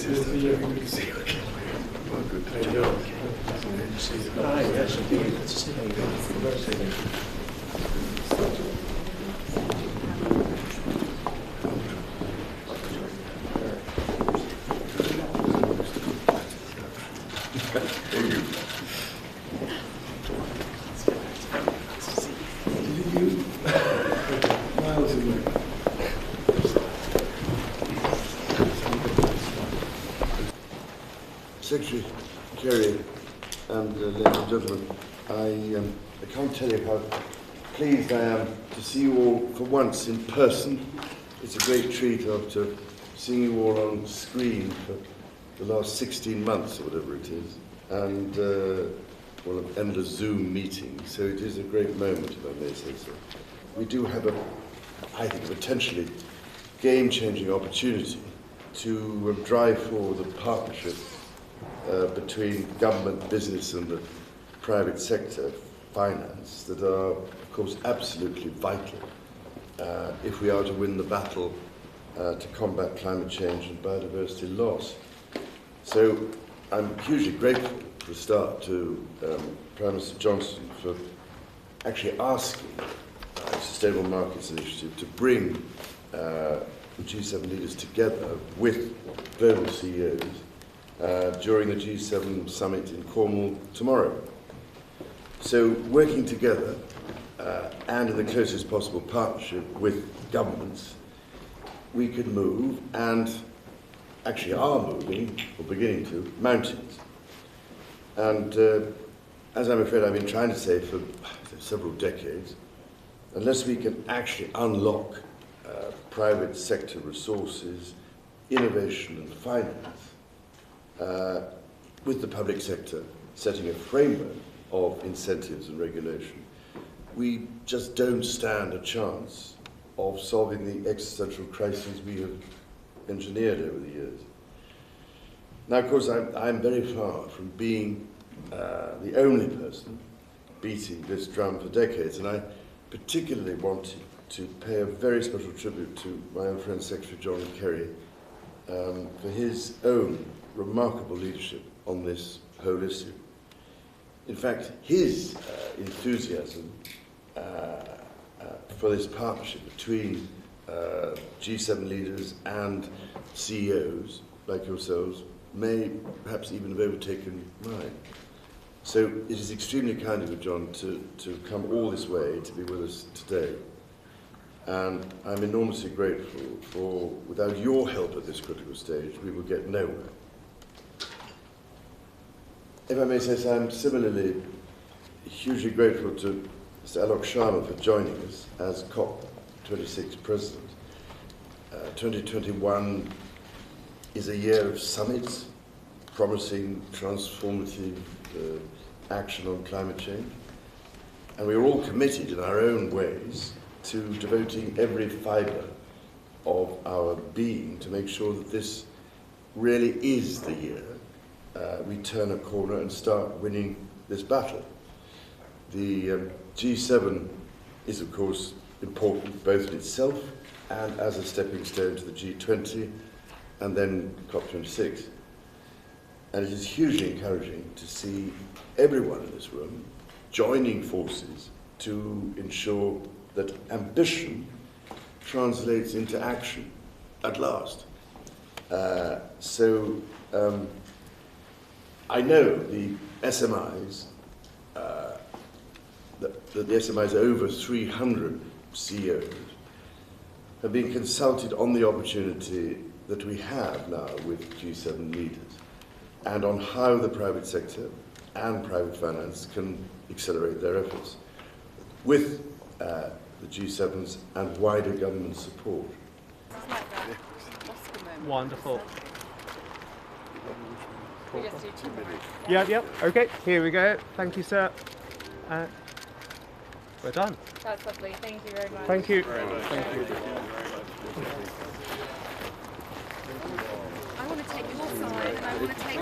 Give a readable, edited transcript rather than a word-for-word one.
Good to see you. Well, good to see you. Hi, yes, indeed. Good to see you. Thank you. Miles away. Secretary Kerry and ladies and gentlemen, I can't tell you how pleased I am to see you all for once in person. It's a great treat after seeing you all on screen for the last 16 months or whatever it is, and well, an endless Zoom meeting. So it is a great moment, if I may say so. We do have I think, a potentially game-changing opportunity to drive forward the partnership between government, business and the private sector finance that are, of course, absolutely vital if we are to win the battle to combat climate change and biodiversity loss. So I'm hugely grateful for the start to Prime Minister Johnson for actually asking the Sustainable Markets Initiative to bring the G7 leaders together with global CEOs during the G7 summit in Cornwall tomorrow. So working together and in the closest possible partnership with governments, we could move, and actually are moving, or beginning to, mountains. And as I'm afraid I've been trying to say for several decades, unless we can actually unlock private sector resources, innovation and finance, with the public sector setting a framework of incentives and regulation, we just don't stand a chance of solving the existential crises we have engineered over the years. Now, of course, I'm very far from being the only person beating this drum for decades, and I particularly wanted to pay a very special tribute to my own friend Secretary John Kerry for his own remarkable leadership on this whole issue. In fact, his enthusiasm for this partnership between G7 leaders and CEOs like yourselves may perhaps even have overtaken mine. So it is extremely kind of you, John, to come all this way to be with us today. And I'm enormously grateful for, without your help at this critical stage, we will get nowhere. If I may say so, I'm similarly hugely grateful to Mr. Alok Sharma for joining us as COP26 President. 2021 is a year of summits, promising transformative action on climate change. And we are all committed in our own ways to devoting every fibre of our being to make sure that this really is the year we turn a corner and start winning this battle. The G7 is, of course, important both in itself and as a stepping stone to the G20 and then COP26. And it is hugely encouraging to see everyone in this room joining forces to ensure that ambition translates into action at last. I know the SMIs, that the SMIs, over 300 CEOs, have been consulted on the opportunity that we have now with G7 leaders and on how the private sector and private finance can accelerate their efforts with the G7's and wider government support. Wonderful. We just do 2 minutes. Yep. Okay, here we go. Thank you, sir. We're done. That's lovely. Thank you very much. Thank you. Thank you. I want to take your side and I want to take